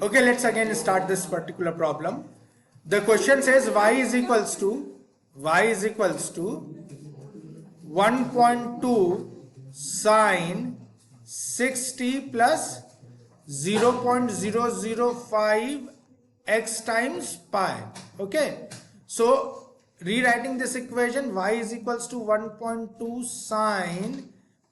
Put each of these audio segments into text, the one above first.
Okay, let's again start this particular problem. The question says y is equals to 1.2 sine 60 plus 0.005 x times pi. Okay, so rewriting this equation, y is equals to 1.2 sine,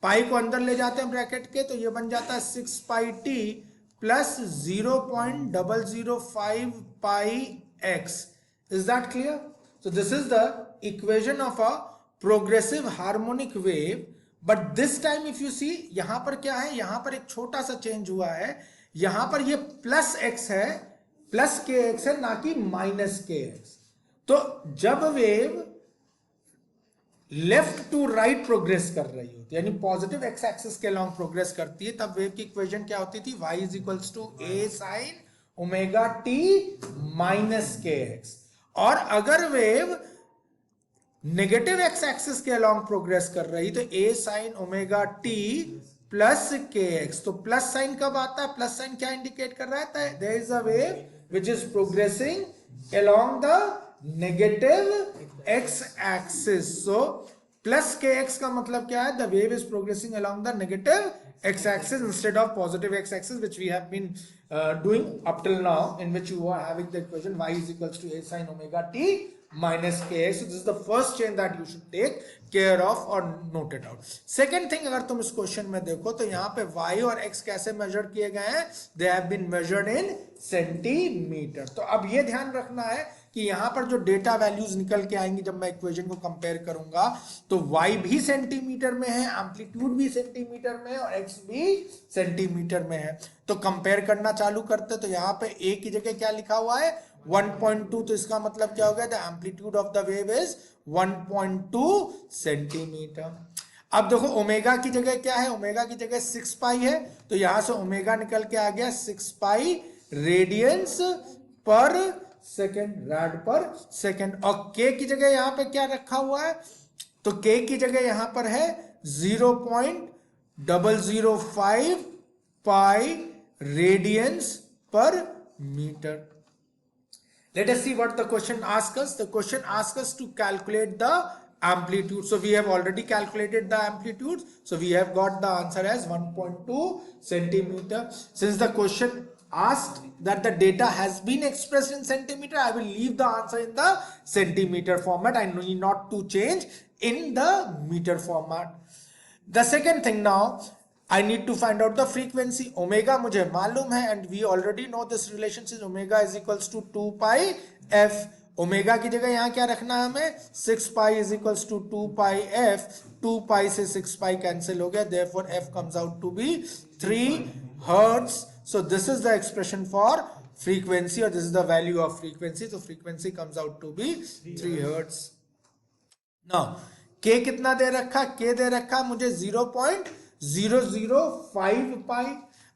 पाई को अंदर ले जाते हैं bracket के, तो ये बन जाता है 6 pi t plus 0.005 pi x. Is that clear? So this is the equation of a progressive harmonic wave. But this time if you see, यहां पर क्या है, यहां पर एक छोटा सा चेंज हुआ है. यहां पर ये प्लस एक्स है, प्लस के एक्स है, ना कि माइनस के एक्स. तो जब wave left to right progress कर रही होती है, यानी पॉजिटिव एक्स एक्सिस के लॉन्ग प्रोग्रेस करती है, तब वेव की इक्वेशन क्या होती थी? y is equals to a sine omega t minus के एक्स. और अगर वेव नेगेटिव एक्स एक्सिस के लॉन्ग प्रोग्रेस कर रही तो a sine omega t plus के एक्स. तो प्लस साइन कब आता है? प्लस साइन क्या इंडिकेट कर रहा है? There is a wave which is progressing along the negative x axis. So plus kx का मतलब क्या है? The wave is progressing along the negative x axis instead of positive x axis, which we have been doing up till now, in which you are having the equation y is equals to a sin omega t minus kx. So this is the first change that you should take care of or note it out. Second thing, अगर तुम इस question में देखो तो यहाँ पे y और x कैसे मेजर किए गए हैं? They have been measured in centimetre. तो अब ये ध्यान रखना है कि यहां पर जो डेटा वैल्यूज निकल के आएंगी जब मैं इक्वेशन को कंपेयर करूंगा, तो y भी सेंटीमीटर में है, एम्पलीट्यूड भी सेंटीमीटर में है और x भी सेंटीमीटर में है. तो कंपेयर करना चालू करते, तो यहाँ पे a की जगह क्या लिखा हुआ है? 1.2. तो इसका मतलब क्या हो गया? The amplitude of the wave is 1.2 centimetre. अब देखो ओमेगा की जगह क्या है? ओमेगा की जगह 6 पाई है, तो यहां से ओमेगा निकल के आ गया 6 पाई रेडियंस पर सेकेंड, रैड पर सेकेंड. और k की जगह यहां पे क्या रखा हुआ है? तो k की जगह यहां पर है 0.005 pi radians per metre. Let us see what the question asks us. The question asks us to calculate the amplitude. So we have already calculated the amplitude. So we have got the answer as 1.2 centimeter. Since the question asked that the data has been expressed in centimeter, I will leave the answer in the centimeter format. I need not to change in the meter format. The second thing now, I need to find out the frequency. Omega मुझे मालूम है, and we already know this relationship. Omega is equals to 2 pi f. Omega की जगह यहाँ क्या रखना है हमें? 6 pi is equals to 2 pi f. 2 pi से 6 पाई कैंसिल हो गया, therefore f comes out to be 3 hertz. So this is the expression for frequency, or this is the value of frequency. So frequency comes out to be 3 hertz. Now k कितना दे रखा? k दे रखा मुझे 0.005 पाई.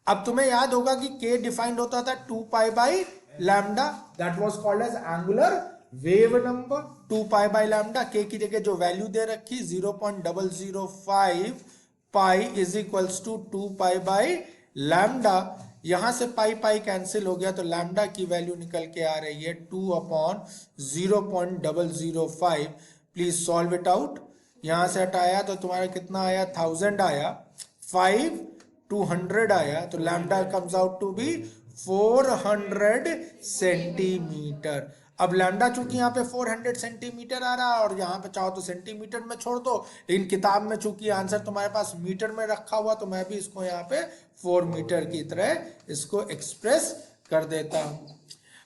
अब तुम्हें याद होगा कि k defined होता था 2 pi by lambda. That was called as angular wave number. 2 pi by lambda. k की जगह जो वैल्यू दे रखी 0.005 pi is equals to 2 pi by lambda. यहां से पाई पाई कैंसिल हो गया, तो लैम्डा की वैल्यू निकल के आ रही है 2/0.005. Please solve it out. यहां से हटाया तो तुम्हारा कितना आया? 1000 आया. 5 200 आया, तो lambda comes out to be 400 centimetre. अब लैम्डा चूंकि यहाँ पे 400 सेंटीमीटर आ रहा है, और यहाँ पे चाहो तो सेंटीमीटर में छोड़ दो, लेकिन किताब में चूंकि आंसर तुम्हारे पास मीटर में रखा हुआ, तो मैं भी इसको यहाँ पे 4 मीटर की तरह इसको एक्सप्रेस कर देता हूं.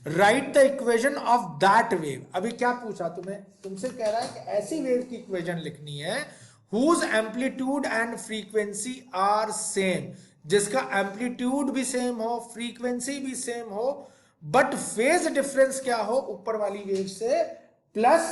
Right the equation of that wave. अभी क्या पूछा तुम्हें? तुमसे कह रहा है कि ऐसी वेव की इक्वेशन लिखनी है whose amplitude and frequency are same, जिसका एम्पलीट्यूड भी सेम हो, फ्रीक्वेंसी भी सेम हो, बट फेज डिफरेंस क्या हो? ऊपर वाली वेव से प्लस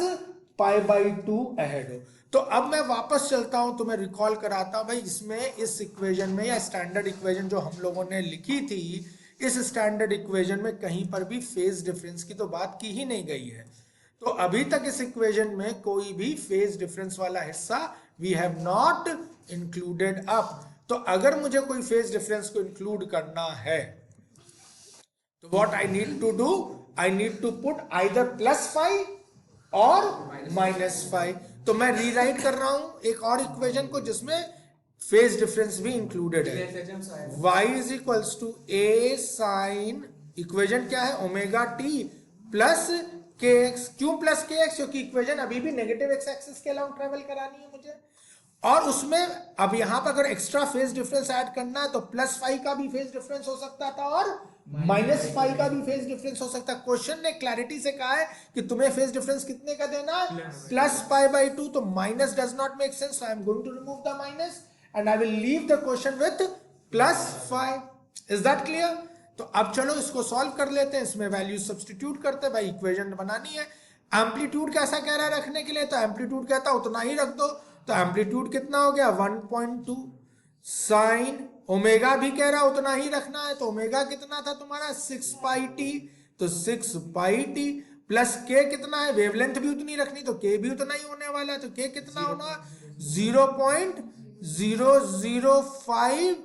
पाई बाई 2 अहेड हो. तो अब मैं वापस चलता हूं, तुम्हें रिकॉल कराता हूं भाई, इसमें इस इक्वेशन में, या स्टैंडर्ड इक्वेशन जो हम लोगों ने लिखी थी, इस स्टैंडर्ड इक्वेशन में कहीं पर भी फेज डिफरेंस की तो बात की ही नहीं गई है. तो अभी तक इस इक्वेशन में कोई भी फेज डिफरेंस वाला हिस्सा we have not included up. तो अगर मुझे कोई फेज डिफरेंस को इंक्लूड करना है तो what I need to do, I need to put either +5 और -5. तो मैं रीराइट कर रहा हूं एक और इक्वेशन को जिसमें फेज डिफरेंस भी इंक्लूडेड है. y is equals to a sine, equation क्या है, ओमेगा टी प्लस के एक्स. क्यों प्लस के एक्स? क्योंकि इक्वेशन अभी भी नेगेटिव एक्स एक्सिस के अलाउंग ट्रेवल करानी है मुझे. और उसमें अब यहां पर अगर एक्स्ट्रा फेज डिफरेंस ऐड करना है तो +5 का भी फेज डिफरेंस हो सकता था और -5 का भी फेज डिफरेंस हो सकता है. क्वेश्चन ने क्लैरिटी से कहा है कि तुम्हें फेज डिफरेंस कितने का देना है, +π/2. तो minus does not make sense, so I am going to remove the minus and I will leave the question with +5. Is that clear? तो अब चलो इसको सॉल्व कर लेते हैं. इसमें वैल्यू सब्स्टिट्यूट करते हैं. भाई इक्वेशन बनानी है. एम्पलीट्यूड कैसा कह रहा है रखने के लिए, तो एम्पलीट्यूड कहता है उतना ही रख दो. तो एम्पलीट्यूड कितना हो गया, 1.2 साइन, ओमेगा भी कह रहा है उतना ही रखना है. तो ओमेगा कितना था तुम्हारा, 6πt. तो 6πt प्लस के कितना है, वेवलेंथ भी उतनी रखनी, तो के भी उतना ही होने वाला है. तो के कितना होना, 0.005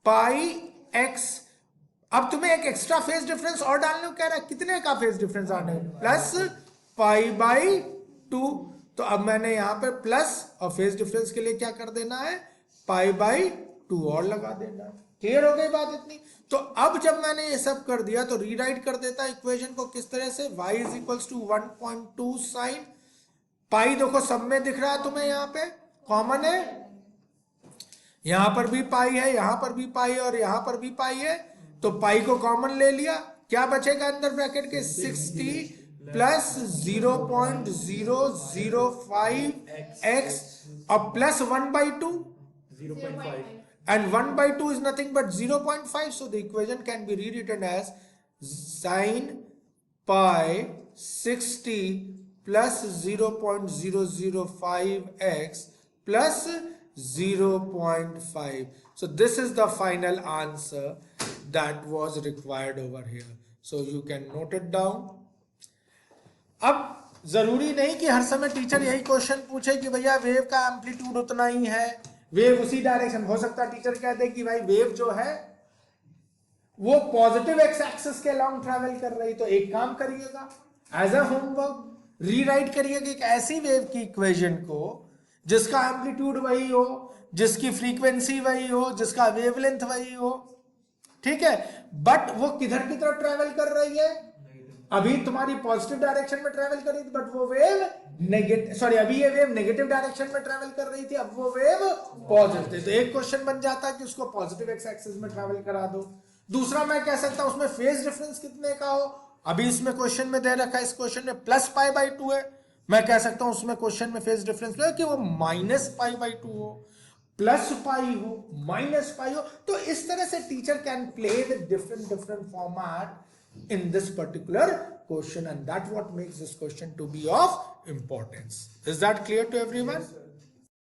पाई एक्स. अब तुम्हें एक एक्स्ट्रा फेज डिफरेंस और डालने को कह रहा है. कितने का फेज डिफरेंस आने, +π/2. तो अब मैंने यहां पर प्लस और फेज डिफरेंस के लिए क्या कर देना है, π/2 और लगा देना है. क्लियर हो गई बात इतनी? तो अब जब मैंने ये सब कर दिया तो रीराइट कर देता इक्वेशन को किस तरह से, y is equals to 1.2 sine, pi देखो सब में दिख रहा है तुम्हें, यहां पे कॉमन है, यहां पर भी पाई है, यहां पर भी पाई है और यहां पर भी पाई है. तो पाई को कॉमन ले लिया, क्या बचेगा अंदर ब्रैकेट के, 60 प्लस 0.005 x और plus 1/2, 0.5. and 1/2 is nothing but 0.5. So the equation can be rewritten as sin pi 60 plus 0.005x plus 0.5. So this is the final answer that was required over here. So you can note it down. अब जरूरी नहीं कि हर समय teacher यही question पूछे कि भैया wave का एम्पलीट्यूड उतना ही है, वेव उसी डायरेक्शन. हो सकता है टीचर कहते कि भाई वेव जो है वो पॉजिटिव एक्स एक्सिस के अलोंग ट्रैवल कर रही. तो एक काम करिएगा, एज अ होमवर्क रीराइट करिएगा एक ऐसी वेव की इक्वेशन को जिसका एम्पलीट्यूड वही हो, जिसकी फ्रीक्वेंसी वही हो, जिसका वेवलेंथ वही हो, ठीक है, बट वो किधर की तरफ ट्रैवल कर रही है, अभी तुम्हारी पॉजिटिव डायरेक्शन में ट्रैवल कर रही थी, बट वो वेव अभी ये वेव नेगेटिव डायरेक्शन में ट्रैवल कर रही थी, अब वो वेव पॉजिटिव. तो एक क्वेश्चन बन जाता है कि उसको पॉजिटिव एक्स एक्सिस में ट्रैवल करा दो. दूसरा मैं कह सकता हूं उसमें फेज डिफरेंस कितने का हो, अभी इसमें क्वेश्चन में दे रखा है, इस क्वेश्चन में +π/2 है, मैं कह सकता हूं उसमें क्वेश्चन में फेज डिफरेंस कि वो -π/2 हो, +π हो, -π हो. तो इस तरह से teacher can play with different format in this particular question, and that what makes this question to be of importance. Is that clear to everyone? Yes,